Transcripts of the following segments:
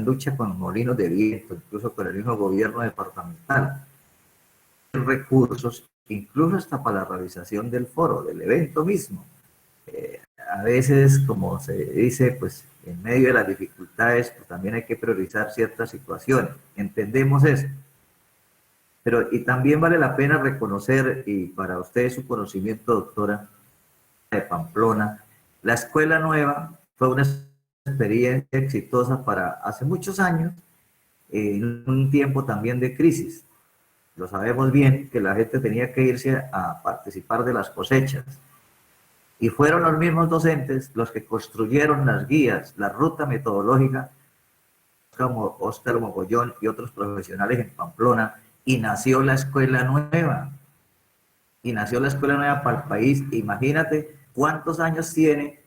lucha con molinos de viento, incluso con el mismo gobierno departamental, recursos, incluso hasta para la realización del foro, del evento mismo. A veces, como se dice, pues en medio de las dificultades, pues también hay que priorizar ciertas situaciones. Entendemos eso. Pero, y también vale la pena reconocer, y para usted su conocimiento, doctora, de Pamplona, la escuela nueva fue una experiencia exitosa para hace muchos años, en un tiempo también de crisis. Lo sabemos bien, que la gente tenía que irse a participar de las cosechas. Y fueron los mismos docentes los que construyeron las guías, la ruta metodológica, como Óscar Mogollón y otros profesionales en Pamplona, y nació la escuela nueva. Y nació la escuela nueva para el país. Imagínate cuántos años tiene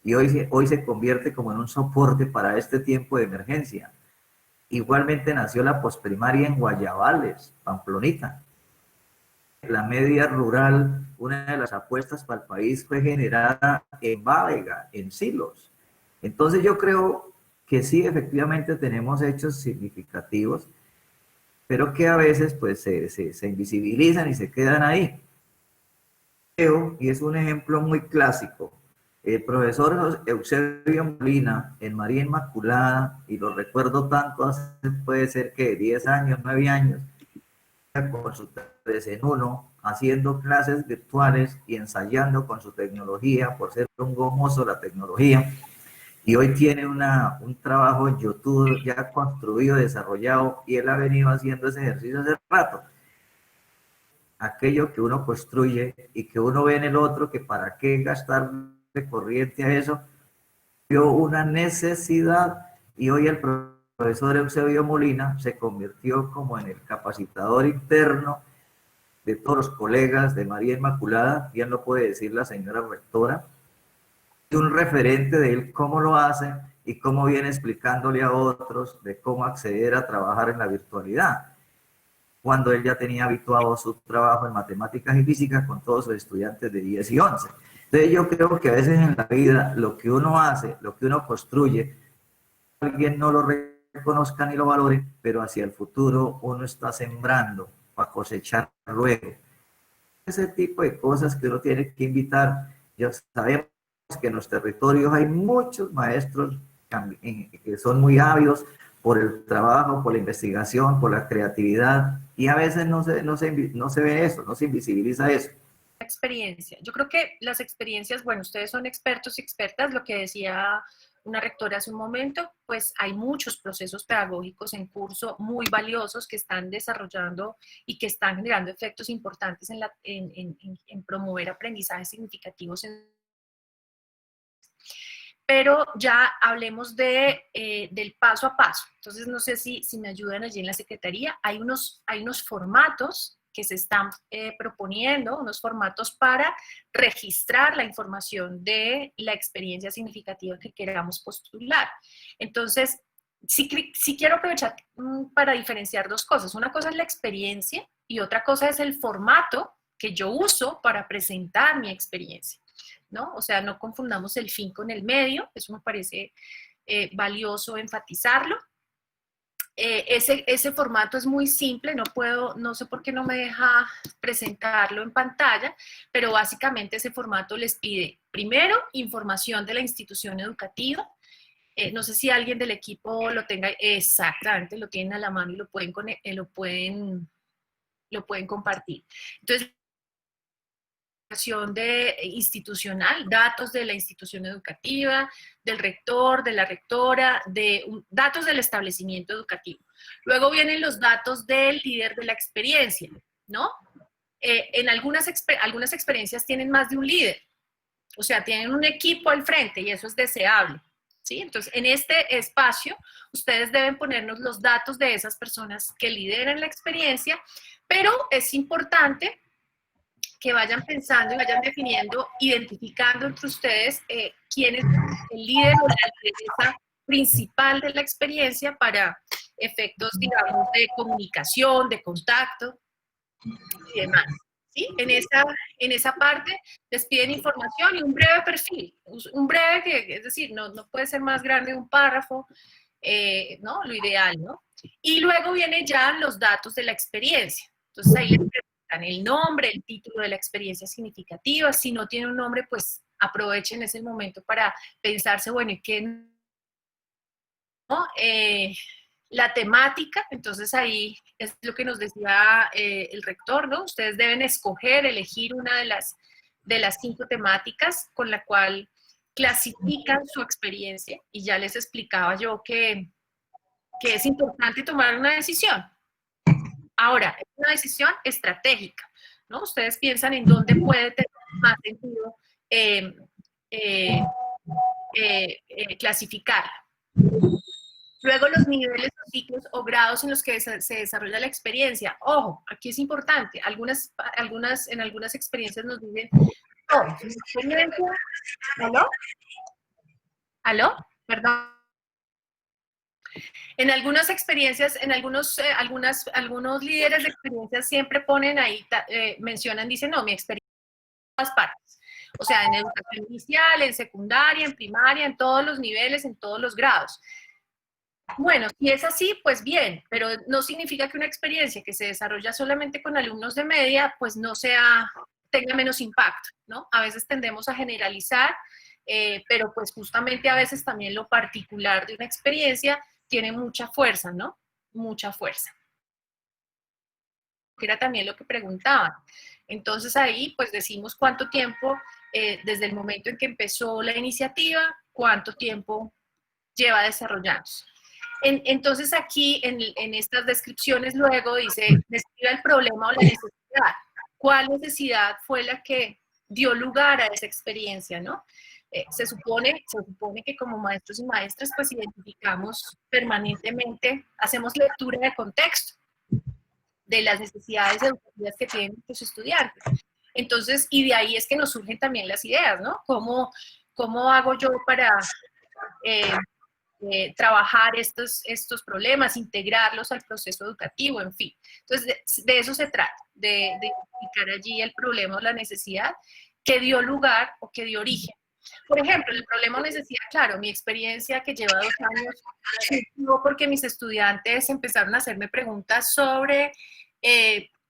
y hoy se convierte como en un soporte para este tiempo de emergencia. Igualmente nació la posprimaria en Guayabales, Pamplonita. La media rural, una de las apuestas para el país fue generada en Bávega, en Silos. Entonces yo creo que sí, efectivamente tenemos hechos significativos, pero que a veces pues se invisibilizan y se quedan ahí. Y es un ejemplo muy clásico. El profesor Eusebio Molina en María Inmaculada, y lo recuerdo tanto, hace, puede ser que 10 años, 9 años, con su 3 en 1, haciendo clases virtuales y ensayando con su tecnología, por ser un gomoso la tecnología, y hoy tiene un trabajo en YouTube ya construido, desarrollado, y él ha venido haciendo ese ejercicio hace rato. Aquello que uno construye y que uno ve en el otro, que para qué gastar de corriente a eso, vio una necesidad, y hoy el profesor Eusebio Molina se convirtió como en el capacitador interno de todos los colegas de María Inmaculada, bien lo puede decir la señora rectora, un referente de él, cómo lo hace y cómo viene explicándole a otros de cómo acceder a trabajar en la virtualidad, cuando él ya tenía habituado su trabajo en matemáticas y física con todos sus estudiantes de 10 y 11. Entonces yo creo que a veces en la vida lo que uno hace, lo que uno construye, alguien no lo reconozca ni lo valore, pero hacia el futuro uno está sembrando para cosechar luego. Ese tipo de cosas que uno tiene que invitar. Ya sabemos que en los territorios hay muchos maestros que son muy ávidos por el trabajo, por la investigación, por la creatividad, y a veces no se ve eso, no se invisibiliza eso. Experiencia. Yo creo que las experiencias, bueno, ustedes son expertos y expertas, lo que decía una rectora hace un momento, pues hay muchos procesos pedagógicos en curso muy valiosos que están desarrollando y que están generando efectos importantes en promover aprendizajes significativos. Pero ya hablemos del paso a paso. Entonces, no sé si me ayudan allí en la Secretaría. Hay unos formatos que se están proponiendo, unos formatos para registrar la información de la experiencia significativa que queramos postular. Entonces, sí quiero aprovechar para diferenciar dos cosas. Una cosa es la experiencia y otra cosa es el formato que yo uso para presentar mi experiencia, ¿no? O sea, no confundamos el fin con el medio, eso me parece valioso enfatizarlo. Ese formato es muy simple, no sé por qué no me deja presentarlo en pantalla, pero básicamente ese formato les pide, primero, información de la institución educativa. No sé si alguien del equipo lo tenga exactamente, lo tienen a la mano y lo pueden compartir. Entonces, institucional, datos de la institución educativa, del rector, de la rectora, datos del establecimiento educativo. Luego vienen los datos del líder de la experiencia, ¿no? En algunas experiencias tienen más de un líder, o sea, tienen un equipo al frente y eso es deseable, ¿sí? Entonces, en este espacio, ustedes deben ponernos los datos de esas personas que lideran la experiencia, pero es importante que vayan pensando y vayan definiendo, identificando entre ustedes quién es el líder o la lideresa principal de la experiencia para efectos, digamos, de comunicación, de contacto y demás. ¿Sí? En esa parte les piden información y un breve perfil, es decir, no puede ser más grande de un párrafo, ¿no? Lo ideal, ¿no? Y luego vienen ya los datos de la experiencia. Entonces ahí les preguntan el nombre, el título de la experiencia significativa. Si no tiene un nombre, pues aprovechen ese momento para pensarse, bueno, ¿y qué no? La temática, entonces ahí es lo que nos decía el rector, ¿no? Ustedes deben elegir una de las 5 temáticas con la cual clasifican su experiencia, y ya les explicaba yo que es importante tomar una decisión. Ahora, es una decisión estratégica, ¿no? Ustedes piensan en dónde puede tener más sentido clasificarla. Luego los niveles o ciclos o grados en los que se desarrolla la experiencia. Ojo, aquí es importante. En algunas experiencias nos dicen, oh, experiencia. ¿Aló? ¿Aló? Perdón. En algunas experiencias, algunos líderes de experiencias siempre ponen ahí, mencionan, dicen, no, mi experiencia en todas partes. O sea, en educación inicial, en secundaria, en primaria, en todos los niveles, en todos los grados. Bueno, si es así, pues bien, pero no significa que una experiencia que se desarrolla solamente con alumnos de media, pues no tenga menos impacto, ¿no? A veces tendemos a generalizar, pero pues justamente a veces también lo particular de una experiencia tiene mucha fuerza, ¿no? Mucha fuerza. Que era también lo que preguntaban. Entonces ahí pues decimos cuánto tiempo, desde el momento en que empezó la iniciativa, cuánto tiempo lleva desarrollándose. Entonces aquí en estas descripciones luego dice, describa el problema o la necesidad. ¿Cuál necesidad fue la que dio lugar a esa experiencia, no? Se supone que como maestros y maestras pues identificamos permanentemente, hacemos lectura de contexto de las necesidades educativas que tienen los estudiantes. Entonces, y de ahí es que nos surgen también las ideas, ¿no? ¿Cómo hago yo para trabajar estos problemas, integrarlos al proceso educativo, en fin? Entonces, de eso se trata, de identificar allí el problema o la necesidad que dio lugar o que dio origen. Por ejemplo, el problema o necesidad, claro, mi experiencia que lleva 2 años surgió porque mis estudiantes empezaron a hacerme preguntas sobre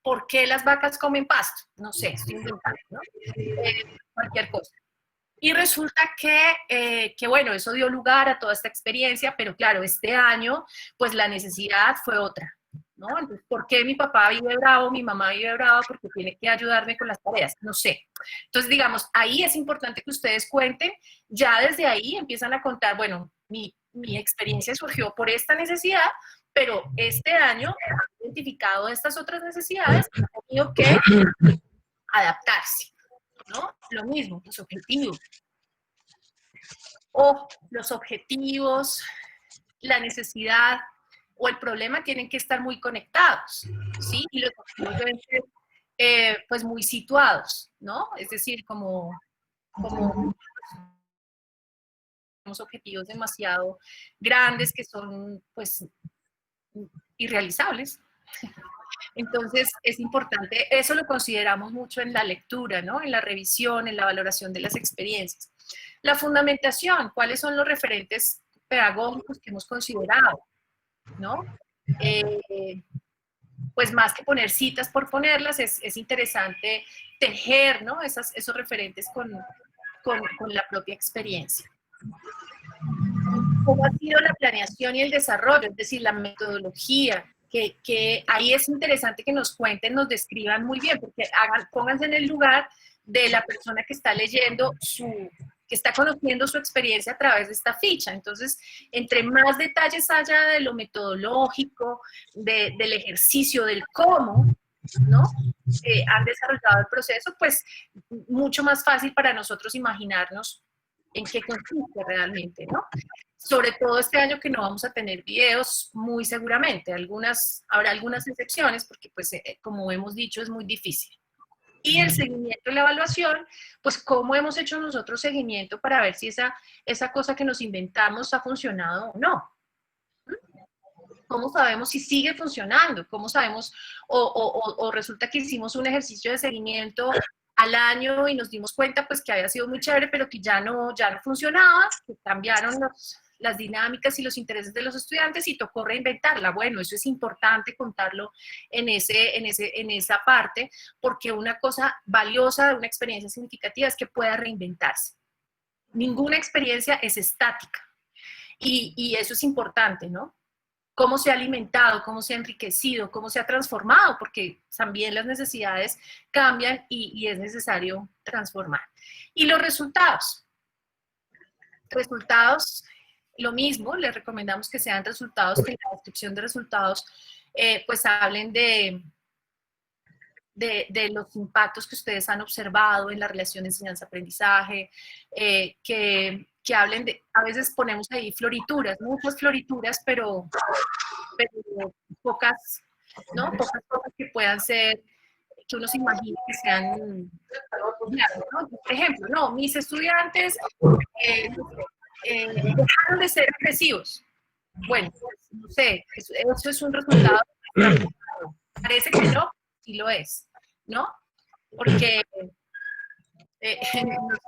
por qué las vacas comen pasto. No sé, estoy inventando, ¿no? Cualquier cosa. Y resulta que, bueno, eso dio lugar a toda esta experiencia, pero claro, este año, pues la necesidad fue otra, ¿no? Entonces, ¿por qué mi papá vive bravo, mi mamá vive bravo? Porque tiene que ayudarme con las tareas, no sé. Entonces, digamos, ahí es importante que ustedes cuenten, ya desde ahí empiezan a contar, bueno, mi experiencia surgió por esta necesidad, pero este año he identificado estas otras necesidades y he tenido que adaptarse, ¿no? Lo mismo, los objetivos. O los objetivos, la necesidad o el problema tienen que estar muy conectados, ¿sí? Y los objetivos deben ser, pues, muy situados, ¿no? Es decir, como unos objetivos demasiado grandes que son, pues, irrealizables. Entonces, es importante, eso lo consideramos mucho en la lectura, ¿no? En la revisión, en la valoración de las experiencias. La fundamentación, ¿cuáles son los referentes pedagógicos que hemos considerado? ¿No? Pues más que poner citas por ponerlas, es interesante tejer, ¿no? Esos referentes con la propia experiencia. ¿Cómo ha sido la planeación y el desarrollo? Es decir, la metodología, que ahí es interesante que nos cuenten, nos describan muy bien, porque pónganse en el lugar de la persona que está leyendo que está conociendo su experiencia a través de esta ficha. Entonces, entre más detalles haya de lo metodológico, del ejercicio, del cómo, ¿no? Han desarrollado el proceso, pues mucho más fácil para nosotros imaginarnos en qué consiste realmente, ¿no? Sobre todo este año que no vamos a tener videos, muy seguramente. Habrá algunas excepciones, porque pues como hemos dicho, es muy difícil. Y el seguimiento y la evaluación, pues cómo hemos hecho nosotros seguimiento para ver si esa cosa que nos inventamos ha funcionado o no. ¿Cómo sabemos si sigue funcionando? ¿Cómo sabemos? O resulta que hicimos un ejercicio de seguimiento al año y nos dimos cuenta pues que había sido muy chévere, pero que ya no funcionaba, que cambiaron las dinámicas y los intereses de los estudiantes y tocó reinventarla. Bueno, eso es importante contarlo en esa parte, porque una cosa valiosa de una experiencia significativa es que pueda reinventarse. Ninguna experiencia es estática y eso es importante, ¿no? Cómo se ha alimentado, cómo se ha enriquecido, cómo se ha transformado, porque también las necesidades cambian y es necesario transformar. Y los resultados. Resultados, lo mismo, les recomendamos que sean resultados, que en la descripción de resultados pues hablen de los impactos que ustedes han observado en la relación enseñanza-aprendizaje, que hablen de, a veces ponemos ahí florituras, muchas florituras, pero pocas, ¿no? Pocas cosas que puedan ser, que uno se imagine que sean, ¿no? Por ejemplo, no, mis estudiantes dejaron de ser agresivos. Bueno, pues, no sé, eso es un resultado. Parece que no, sí lo es, ¿no? Porque, no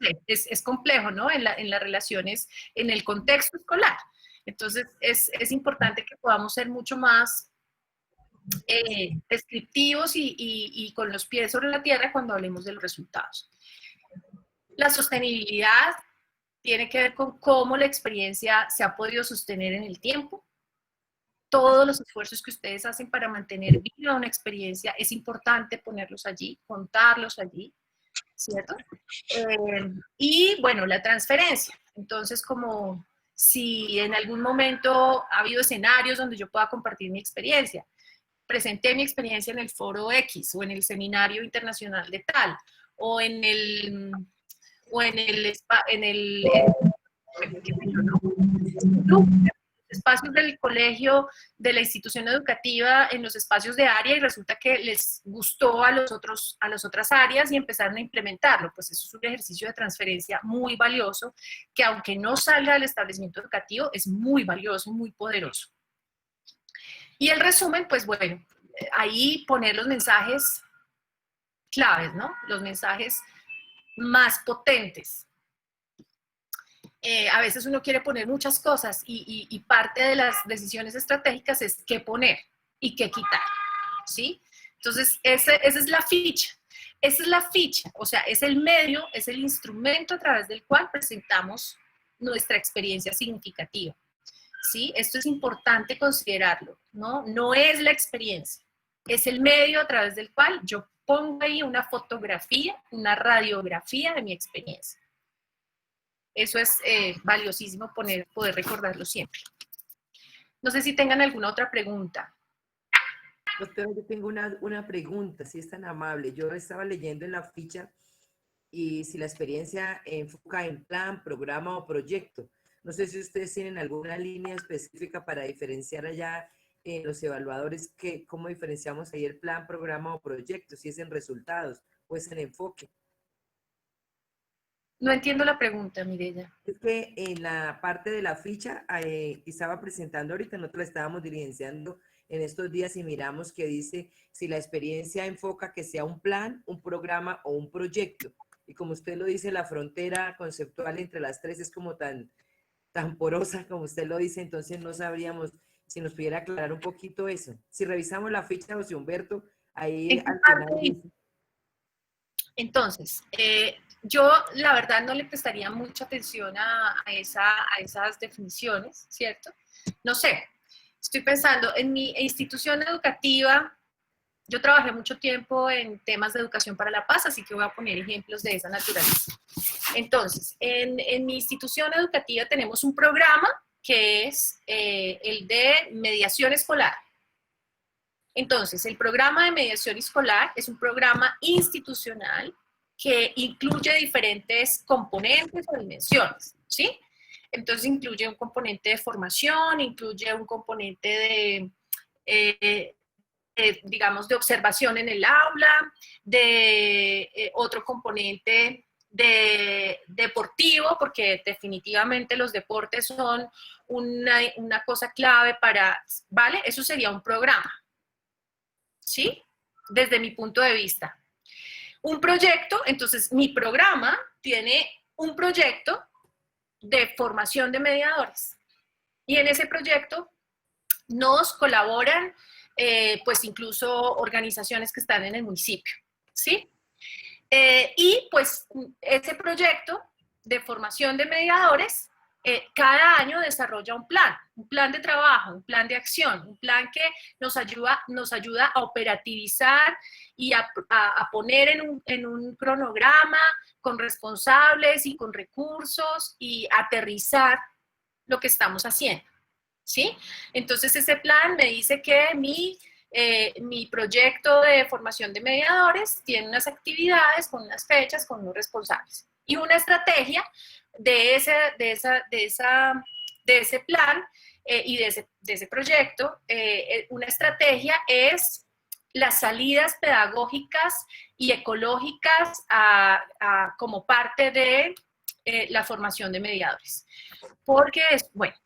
sé, es complejo, ¿no? En las relaciones, en el contexto escolar. Entonces, es importante que podamos ser mucho más descriptivos y con los pies sobre la tierra cuando hablemos de los resultados. La sostenibilidad tiene que ver con cómo la experiencia se ha podido sostener en el tiempo. Todos los esfuerzos que ustedes hacen para mantener viva una experiencia, es importante ponerlos allí, contarlos allí, ¿cierto? Y bueno, la transferencia. Entonces, como si en algún momento ha habido escenarios donde yo pueda compartir mi experiencia. Presenté mi experiencia en el foro X o en el seminario internacional de tal, o en espacios del colegio, de la institución educativa, en los espacios de área, y resulta que les gustó a las otras áreas y empezaron a implementarlo. Pues eso es un ejercicio de transferencia muy valioso, que aunque no salga del establecimiento educativo, es muy valioso y muy poderoso. Y el resumen, pues bueno, ahí poner los mensajes claves, ¿no? Los mensajes más potentes. A veces uno quiere poner muchas cosas y parte de las decisiones estratégicas es qué poner y qué quitar, ¿sí? Entonces, esa es la ficha. Esa es la ficha, o sea, es el medio, es el instrumento a través del cual presentamos nuestra experiencia significativa, ¿sí? Esto es importante considerarlo, ¿no? No es la experiencia, es el medio a través del cual yo pongo ahí una fotografía, una radiografía de mi experiencia. Eso es valiosísimo poder recordarlo siempre. No sé si tengan alguna otra pregunta. Doctora, yo tengo una pregunta, si es tan amable. Yo estaba leyendo en la ficha y si la experiencia enfoca en plan, programa o proyecto. No sé si ustedes tienen alguna línea específica para diferenciar allá en los evaluadores, cómo diferenciamos ahí el plan, programa o proyecto, si es en resultados o es en enfoque. No entiendo la pregunta, Mireya. Es que en la parte de la ficha que estaba presentando ahorita, nosotros la estábamos diligenciando en estos días y miramos que dice si la experiencia enfoca que sea un plan, un programa o un proyecto. Y como usted lo dice, la frontera conceptual entre las tres es como tan porosa como usted lo dice, entonces no sabríamos si nos pudiera aclarar un poquito eso. Si revisamos la ficha de José Humberto, ahí al final dice... Entonces, yo la verdad no le prestaría mucha atención a esas definiciones, ¿cierto? No sé, estoy pensando, en mi institución educativa, yo trabajé mucho tiempo en temas de educación para la paz, así que voy a poner ejemplos de esa naturaleza. Entonces, en mi institución educativa tenemos un programa que es el de mediación escolar. Entonces, el programa de mediación escolar es un programa institucional que incluye diferentes componentes o dimensiones, ¿sí? Entonces, incluye un componente de formación, incluye un componente digamos, de observación en el aula, de otro componente deportivo, porque definitivamente los deportes son una cosa clave para, ¿vale? Eso sería un programa. ¿Sí? Desde mi punto de vista. Un proyecto, entonces mi programa tiene un proyecto de formación de mediadores. Y en ese proyecto nos colaboran pues incluso organizaciones que están en el municipio, ¿sí? Y pues ese proyecto de formación de mediadores cada año desarrolla un plan de trabajo, un plan de acción, un plan que nos ayuda a operativizar y a poner en un cronograma con responsables y con recursos y aterrizar lo que estamos haciendo, ¿sí? Entonces ese plan me dice que mi proyecto de formación de mediadores tiene unas actividades con unas fechas, con unos responsables. Y una estrategia de ese plan y de ese proyecto, una estrategia es las salidas pedagógicas y ecológicas como parte de la formación de mediadores. Porque es, bueno,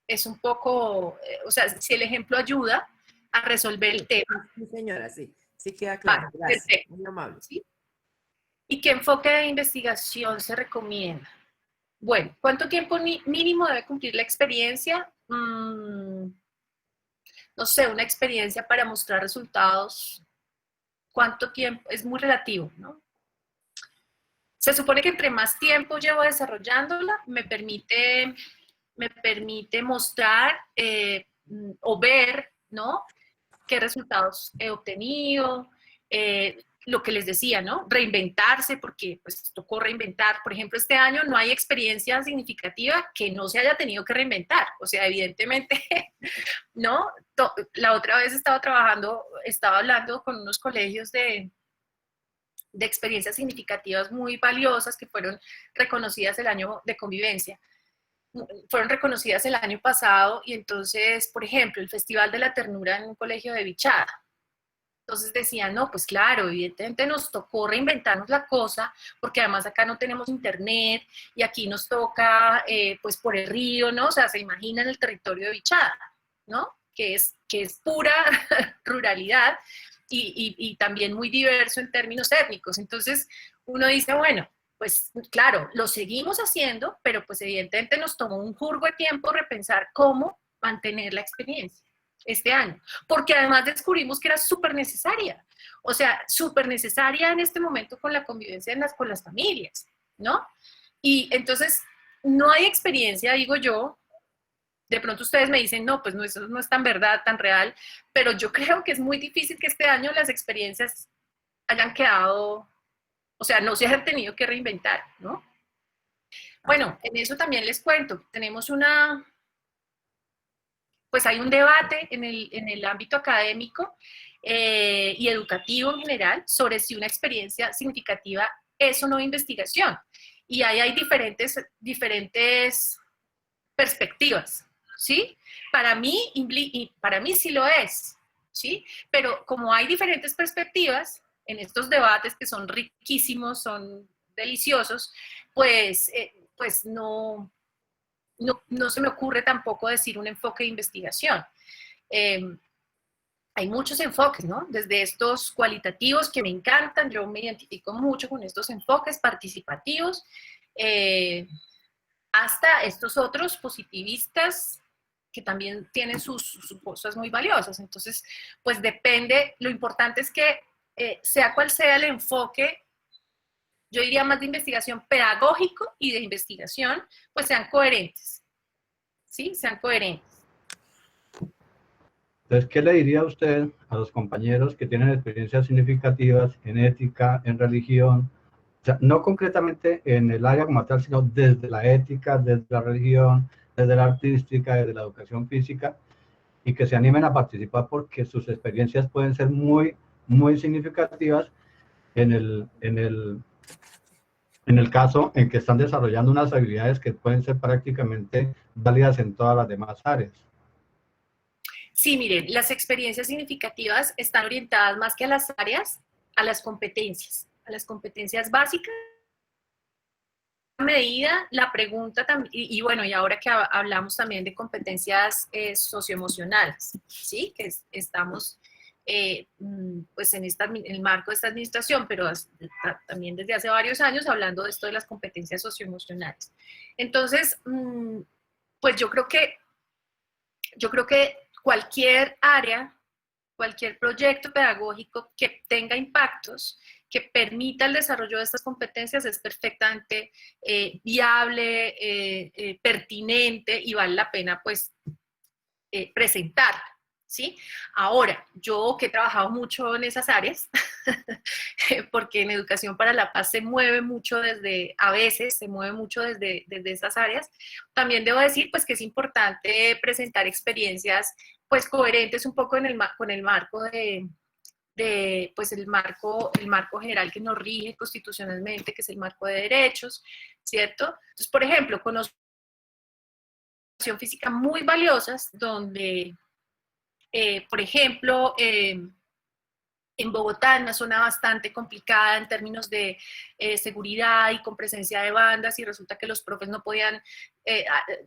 es un poco, o sea, si el ejemplo ayuda a resolver el tema. Sí, señora, sí, sí queda claro. Gracias, Perfecto. muy amable. ¿Sí? ¿Y qué enfoque de investigación se recomienda? Bueno, ¿cuánto tiempo mínimo debe cumplir la experiencia? No sé, una experiencia para mostrar resultados. ¿Cuánto tiempo? Es muy relativo, ¿no? Se supone que entre más tiempo llevo desarrollándola, me permite mostrar o ver, ¿no? Qué resultados he obtenido, lo que les decía, ¿no? Reinventarse, porque pues tocó reinventar. Por ejemplo, este año no hay experiencia significativa que no se haya tenido que reinventar. O sea, evidentemente, ¿no? La otra vez estaba hablando con unos colegios de experiencias significativas muy valiosas que fueron reconocidas el año de convivencia. Fueron reconocidas el año pasado y entonces, por ejemplo, el Festival de la Ternura en un colegio de Bichada. Entonces decían, no, pues claro, evidentemente nos tocó reinventarnos la cosa, porque además acá no tenemos internet y aquí nos toca, pues por el río, ¿no? O sea, se imaginan el territorio de Bichada, ¿no? Que es pura ruralidad y también muy diverso en términos étnicos. Entonces uno dice, bueno, pues claro, lo seguimos haciendo, pero pues evidentemente nos tomó un jurgo de tiempo repensar cómo mantener la experiencia este año, porque además descubrimos que era súper necesaria, o sea, súper necesaria en este momento con la convivencia con las familias, ¿no? Y entonces no hay experiencia, digo yo, de pronto ustedes me dicen, no, pues no, eso no es tan verdad, tan real, pero yo creo que es muy difícil que este año las experiencias hayan quedado, o sea, no se hayan tenido que reinventar, ¿no? Bueno, en eso también les cuento, tenemos pues hay un debate en el ámbito académico y educativo en general sobre si una experiencia significativa es o no investigación. Y ahí hay diferentes perspectivas, ¿sí? Para mí sí lo es, ¿sí? Pero como hay diferentes perspectivas en estos debates que son riquísimos, son deliciosos, pues no se me ocurre tampoco decir un enfoque de investigación. Hay muchos enfoques, ¿no? Desde estos cualitativos que me encantan, yo me identifico mucho con estos enfoques participativos, hasta estos otros positivistas que también tienen sus cosas muy valiosas. Entonces, pues depende, lo importante es que sea cual sea el enfoque, yo diría más de investigación pedagógico y de investigación, pues sean coherentes, ¿sí? Sean coherentes. Entonces, ¿qué le diría usted a los compañeros que tienen experiencias significativas en ética, en religión? O sea, no concretamente en el área como tal, sino desde la ética, desde la religión, desde la artística, desde la educación física, y que se animen a participar porque sus experiencias pueden ser muy, muy significativas en el caso en que están desarrollando unas habilidades que pueden ser prácticamente válidas en todas las demás áreas. Sí, miren, las experiencias significativas están orientadas más que a las áreas, a las competencias básicas. Medida, la pregunta también, y bueno, y ahora que hablamos también de competencias socioemocionales, ¿sí? Que estamos pues en el marco de esta administración, pero también desde hace varios años, hablando de esto de las competencias socioemocionales. Entonces, pues yo creo que cualquier área, cualquier proyecto pedagógico que tenga impactos, que permita el desarrollo de estas competencias es perfectamente viable, pertinente y vale la pena pues presentarla, ¿sí? Ahora, yo que he trabajado mucho en esas áreas, porque en Educación para la Paz se mueve mucho a veces se mueve mucho desde esas áreas, también debo decir pues que es importante presentar experiencias pues coherentes un poco con el marco pues el marco general que nos rige constitucionalmente, que es el marco de derechos, ¿cierto? Entonces, por ejemplo, conozco física muy valiosas donde, por ejemplo, en Bogotá, en una zona bastante complicada en términos de seguridad y con presencia de bandas, y resulta que los profes no podían,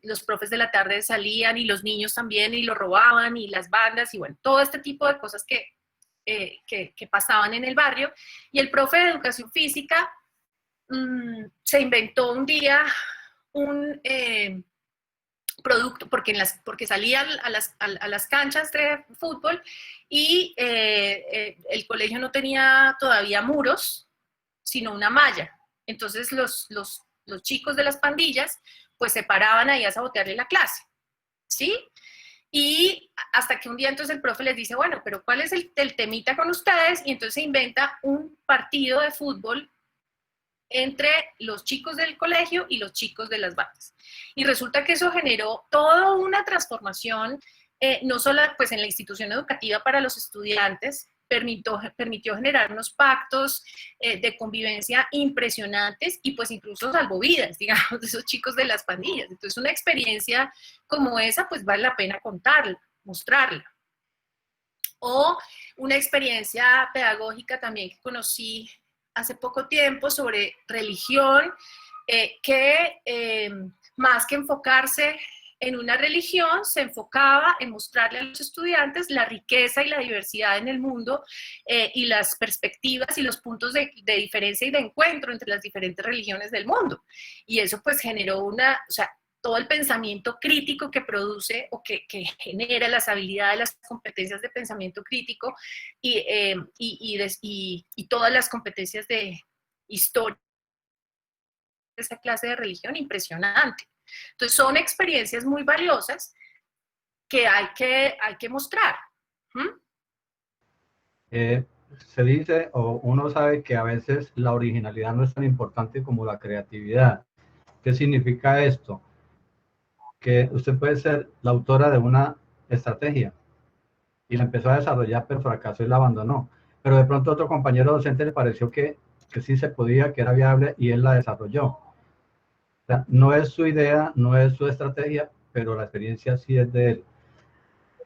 los profes de la tarde salían y los niños también y lo robaban y las bandas y bueno, todo este tipo de cosas que pasaban en el barrio. Y el profe de educación física se inventó un día un producto, porque salía a las canchas de fútbol y el colegio no tenía todavía muros, sino una malla. Entonces los chicos de las pandillas pues se paraban ahí a sabotearle la clase, ¿sí? Y hasta que un día entonces el profe les dice, bueno, pero ¿cuál es el temita con ustedes? Y entonces se inventa un partido de fútbol entre los chicos del colegio y los chicos de las bandas. Y resulta que eso generó toda una transformación, no solo pues, en la institución educativa para los estudiantes, permitió generar unos pactos de convivencia impresionantes y pues incluso salvó vidas, digamos, de esos chicos de las pandillas. Entonces una experiencia como esa pues vale la pena contarla, mostrarla. O una experiencia pedagógica también que conocí hace poco tiempo sobre religión, que más que enfocarse en una religión, se enfocaba en mostrarle a los estudiantes la riqueza y la diversidad en el mundo y las perspectivas y los puntos de diferencia y de encuentro entre las diferentes religiones del mundo. Y eso pues generó todo el pensamiento crítico que produce o que genera las habilidades, las competencias de pensamiento crítico y todas las competencias de historia de esa clase de religión impresionante. Entonces son experiencias muy valiosas que hay que mostrar. Se dice o uno sabe que a veces la originalidad no es tan importante como la creatividad. ¿Qué significa esto? Que usted puede ser la autora de una estrategia y la empezó a desarrollar, pero fracasó y la abandonó. Pero de pronto a otro compañero docente le pareció que sí se podía, que era viable y él la desarrolló. O sea, no es su idea, no es su estrategia, pero la experiencia sí es de él.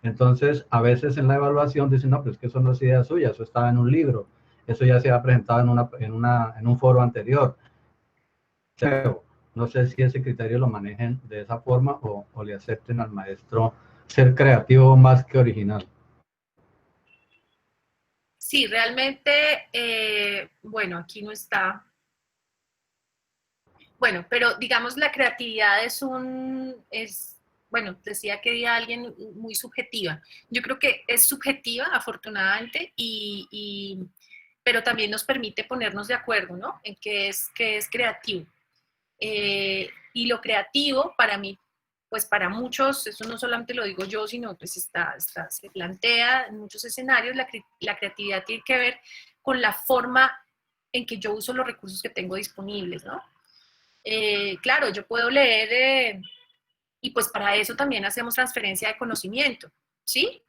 Entonces, a veces en la evaluación dicen, no, pero es que eso no es idea suya, eso estaba en un libro, eso ya se ha presentado en un foro anterior. No sé si ese criterio lo manejen de esa forma o le acepten al maestro ser creativo más que original. Sí, realmente, bueno, aquí no está. Bueno, pero digamos la creatividad bueno, decía que había alguien muy subjetiva. Yo creo que es subjetiva, afortunadamente, pero también nos permite ponernos de acuerdo, ¿no? En qué es creativo. Y lo creativo, para mí, pues para muchos, eso no solamente lo digo yo, sino pues se plantea en muchos escenarios, la creatividad tiene que ver con la forma en que yo uso los recursos que tengo disponibles, ¿no? Claro, yo puedo leer y pues para eso también hacemos transferencia de conocimiento, ¿sí?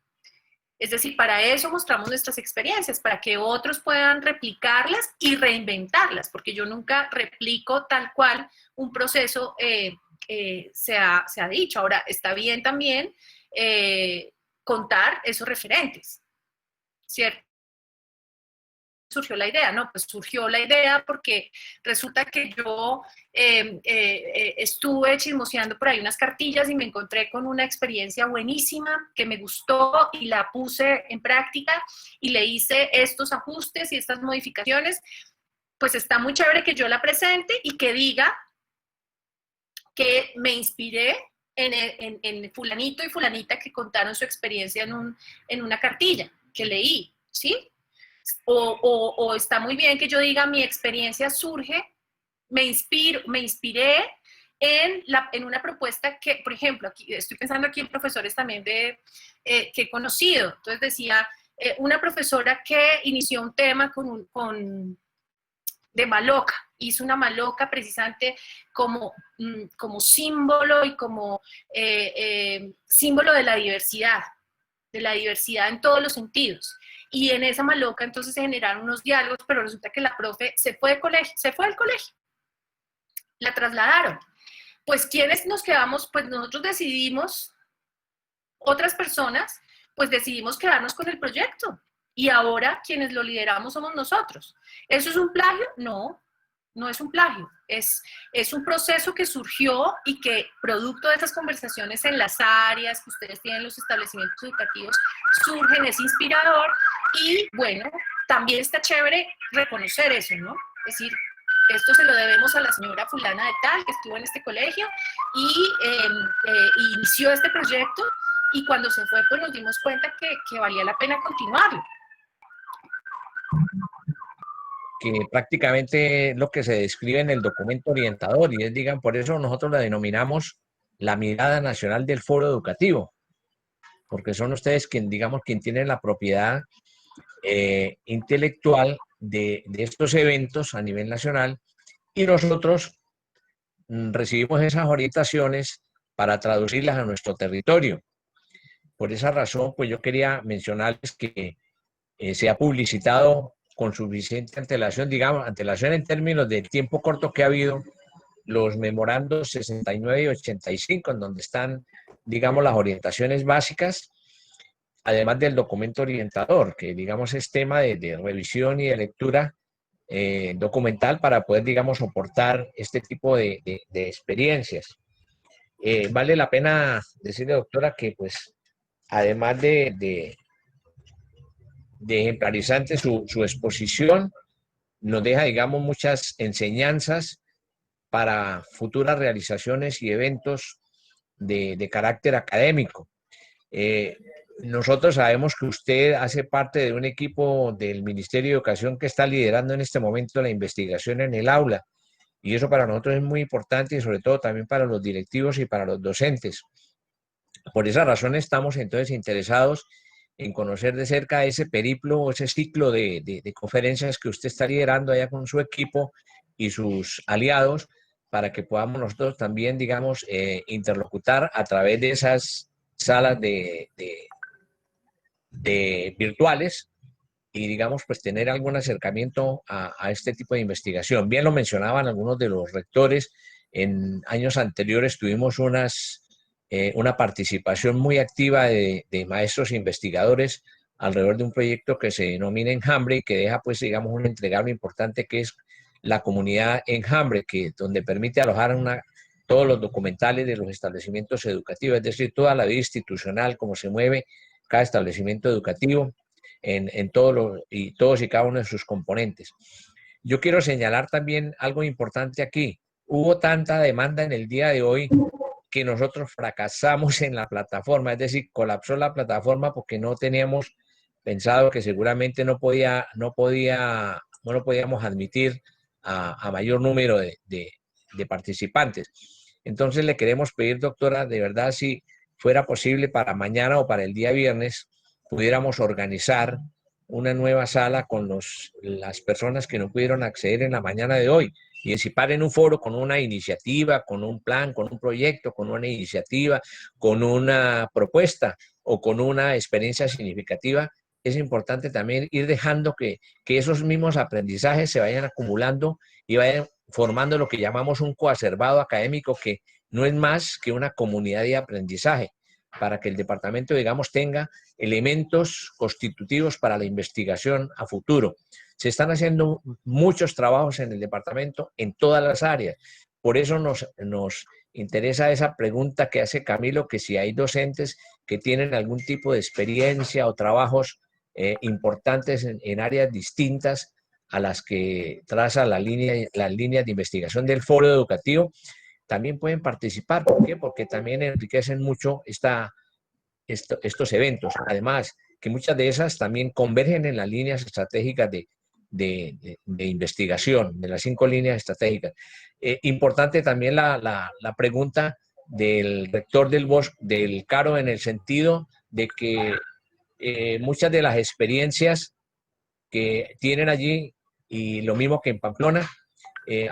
Es decir, para eso mostramos nuestras experiencias, para que otros puedan replicarlas y reinventarlas, porque yo nunca replico tal cual un proceso se ha dicho. Ahora, está bien también contar esos referentes, ¿cierto? surgió la idea? No, pues surgió la idea porque resulta que yo estuve chismoseando por ahí unas cartillas y me encontré con una experiencia buenísima que me gustó y la puse en práctica y le hice estos ajustes y estas modificaciones. Pues está muy chévere que yo la presente y que diga que me inspiré en fulanito y fulanita que contaron su experiencia en una cartilla que leí, ¿sí? O está muy bien que yo diga mi experiencia surge, me inspiré en una propuesta que, por ejemplo, aquí, estoy pensando aquí en profesores también que he conocido. Entonces decía, una profesora que inició un tema de maloca, hizo una maloca precisamente como símbolo y como símbolo de la diversidad en todos los sentidos. Y en esa maloca entonces se generaron unos diálogos, pero resulta que la profe se fue al colegio, la trasladaron. Pues ¿quiénes nos quedamos? Pues nosotros decidimos, otras personas, pues decidimos quedarnos con el proyecto. Y ahora quienes lo lideramos somos nosotros. ¿Eso es un plagio? No, no es un plagio. Es un proceso que surgió y que, producto de esas conversaciones en las áreas que ustedes tienen en los establecimientos educativos, surgen, es inspirador. Y bueno, también está chévere reconocer eso, ¿no? Es decir, esto se lo debemos a la señora fulana de tal, que estuvo en este colegio y inició este proyecto, y cuando se fue, pues nos dimos cuenta que valía la pena continuarlo. Que prácticamente lo que se describe en el documento orientador, y es, digan, por eso nosotros la denominamos la mirada nacional del foro educativo, porque son ustedes quien tienen la propiedad intelectual de estos eventos a nivel nacional, y nosotros recibimos esas orientaciones para traducirlas a nuestro territorio. Por esa razón, pues yo quería mencionarles que se ha publicitado con suficiente antelación, antelación en términos del tiempo corto que ha habido, los memorandos 69 y 85, en donde están, las orientaciones básicas, además del documento orientador, que, es tema de revisión y de lectura documental para poder, soportar este tipo de experiencias. Vale la pena decirle, doctora, que, pues, además de ejemplarizante su exposición, nos deja, muchas enseñanzas para futuras realizaciones y eventos de carácter académico. Nosotros sabemos que usted hace parte de un equipo del Ministerio de Educación que está liderando en este momento la investigación en el aula, y eso para nosotros es muy importante, y sobre todo también para los directivos y para los docentes. Por esa razón estamos entonces interesados en conocer de cerca ese periplo, ese ciclo de conferencias que usted está liderando allá con su equipo y sus aliados, para que podamos nosotros también, interlocutar a través de esas salas virtuales y, pues, tener algún acercamiento a este tipo de investigación. Bien lo mencionaban algunos de los rectores, en años anteriores tuvimos una participación muy activa de maestros e investigadores alrededor de un proyecto que se denomina Enjambre y que deja, pues, un entregable importante, que es la comunidad Enjambre, donde permite alojar todos los documentales de los establecimientos educativos, es decir, toda la vida institucional, cómo se mueve cada establecimiento educativo en todos y cada uno de sus componentes. Yo quiero señalar también algo importante aquí. Hubo tanta demanda en el día de hoy que nosotros fracasamos en la plataforma, es decir, colapsó la plataforma porque no teníamos pensado que seguramente no lo podíamos admitir a mayor número de participantes. Entonces le queremos pedir, doctora, de verdad, si fuera posible para mañana o para el día viernes, pudiéramos organizar una nueva sala con las personas que no pudieron acceder en la mañana de hoy, y participar en un foro con una iniciativa, con un plan, con un proyecto, con una iniciativa, con una propuesta o con una experiencia significativa. Es importante también ir dejando que esos mismos aprendizajes se vayan acumulando y vayan formando lo que llamamos un coacervado académico, que no es más que una comunidad de aprendizaje, para que el departamento, tenga elementos constitutivos para la investigación a futuro. se están haciendo muchos trabajos en el departamento en todas las áreas. Por eso nos interesa esa pregunta que hace Camilo, que si hay docentes que tienen algún tipo de experiencia o trabajos importantes en áreas distintas a las que traza las líneas de investigación del foro educativo, también pueden participar. ¿Por qué? Porque también enriquecen mucho estos eventos. Además, que muchas de esas también convergen en las líneas estratégicas de investigación, de las 5 líneas estratégicas. Importante también la pregunta del rector del CARO, en el sentido de que muchas de las experiencias que tienen allí, y lo mismo que en Pamplona,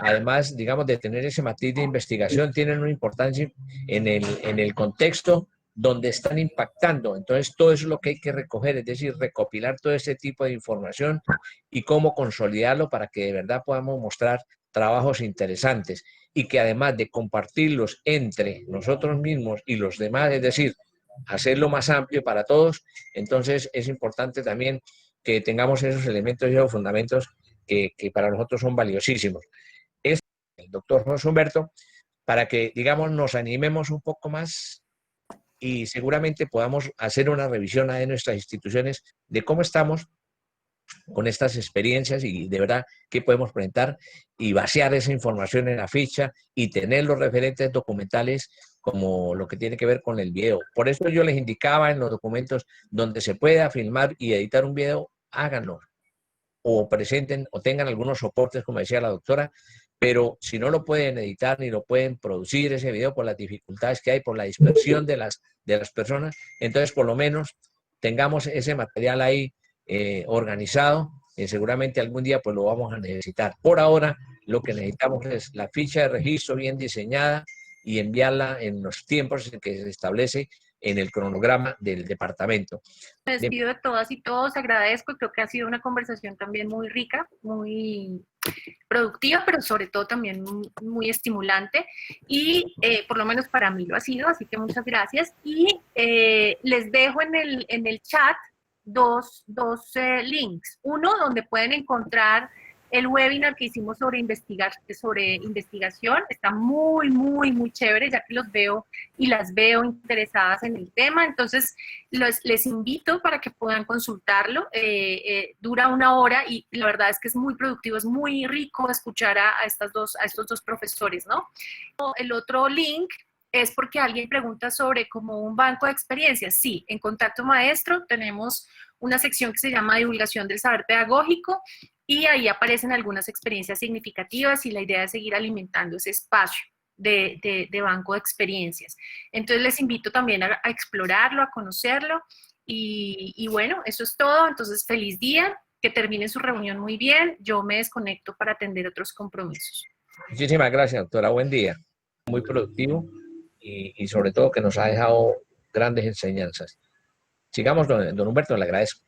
además, digamos, de tener ese matiz de investigación, tienen una importancia en el contexto donde están impactando. Entonces, todo eso es lo que hay que recoger, es decir, recopilar todo ese tipo de información y cómo consolidarlo para que de verdad podamos mostrar trabajos interesantes y que además de compartirlos entre nosotros mismos y los demás, es decir, hacerlo más amplio para todos, entonces es importante también que tengamos esos elementos y esos fundamentos que para nosotros son valiosísimos. Es el doctor José Humberto, para que, digamos, nos animemos un poco más y seguramente podamos hacer una revisión de nuestras instituciones de cómo estamos con estas experiencias y de verdad qué podemos presentar y vaciar esa información en la ficha y tener los referentes documentales como lo que tiene que ver con el video. Por eso yo les indicaba en los documentos donde se pueda filmar y editar un video, háganlo o presenten o tengan algunos soportes, como decía la doctora, pero si no lo pueden editar ni lo pueden producir ese video por las dificultades que hay, por la dispersión de las personas, entonces por lo menos tengamos ese material ahí organizado, seguramente algún día pues lo vamos a necesitar. Por ahora lo que necesitamos es la ficha de registro bien diseñada y enviarla en los tiempos en que se establece en el cronograma del departamento. Me despido de todas y todos, agradezco, creo que ha sido una conversación también muy rica, muy productiva, pero sobre todo también muy estimulante y por lo menos para mí lo ha sido, así que muchas gracias. Y les dejo en el chat dos links. Uno donde pueden encontrar el webinar que hicimos sobre investigación. Está muy chévere, ya que los veo y las veo interesadas en el tema. Entonces, les invito para que puedan consultarlo. Dura 1 hora y la verdad es que es muy productivo, es muy rico escuchar a estos dos profesores, ¿no? El otro link es porque alguien pregunta sobre como un banco de experiencias. Sí, en Contacto Maestro tenemos una sección que se llama Divulgación del Saber Pedagógico y ahí aparecen algunas experiencias significativas y la idea es seguir alimentando ese espacio de banco de experiencias. Entonces les invito también a explorarlo, a conocerlo y bueno, eso es todo. Entonces feliz día, que termine su reunión muy bien. Yo me desconecto para atender otros compromisos. Muchísimas gracias, doctora. Buen día. Muy productivo y sobre todo que nos ha dejado grandes enseñanzas. Sigamos, don Humberto, le agradezco.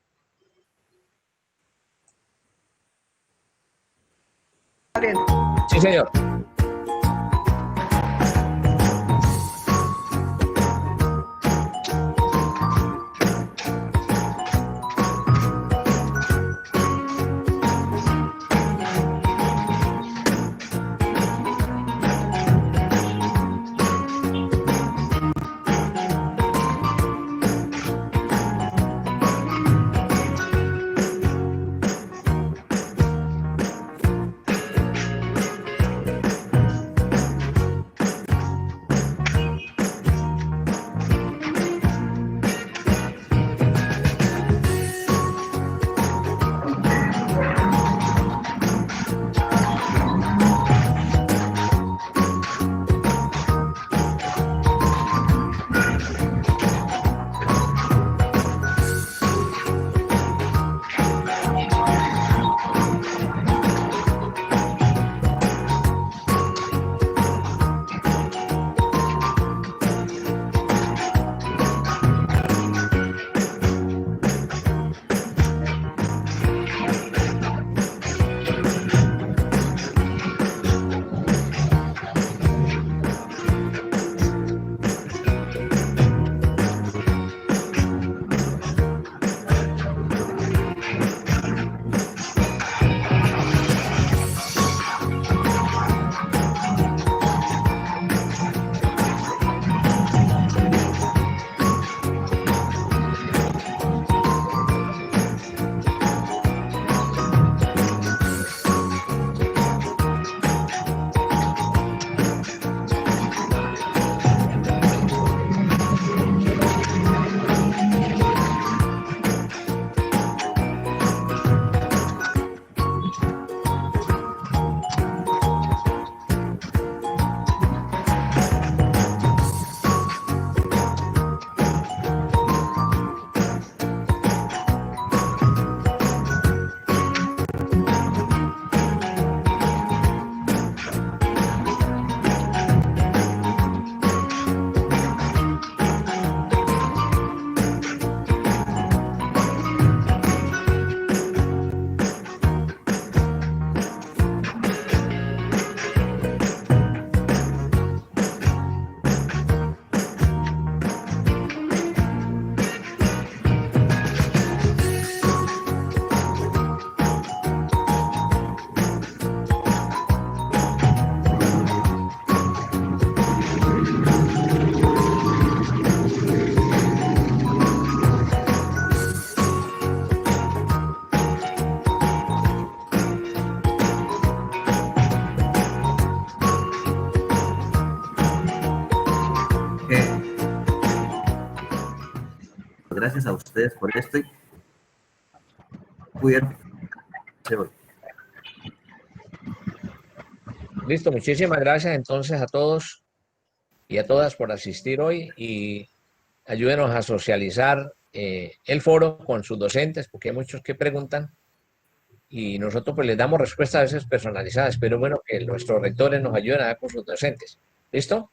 Sí, señor. Gracias a ustedes por esto. Y pudieron. Listo, muchísimas gracias entonces a todos y a todas por asistir hoy y ayúdenos a socializar el foro con sus docentes, porque hay muchos que preguntan y nosotros pues les damos respuestas a veces personalizadas, pero bueno, que nuestros rectores nos ayuden a dar con sus docentes. ¿Listo?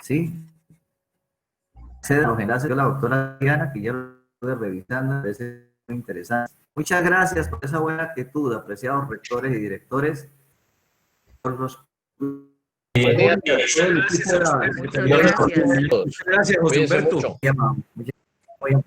Sí. Los enlaces de la doctora Diana, que ya lo estoy revisando, me parece muy interesante. Muchas gracias por esa buena actitud, apreciados rectores y directores. Por los... Buen día a todos. Muchas gracias. Muchas gracias, José Cuídense Humberto. mucho. Muy amable.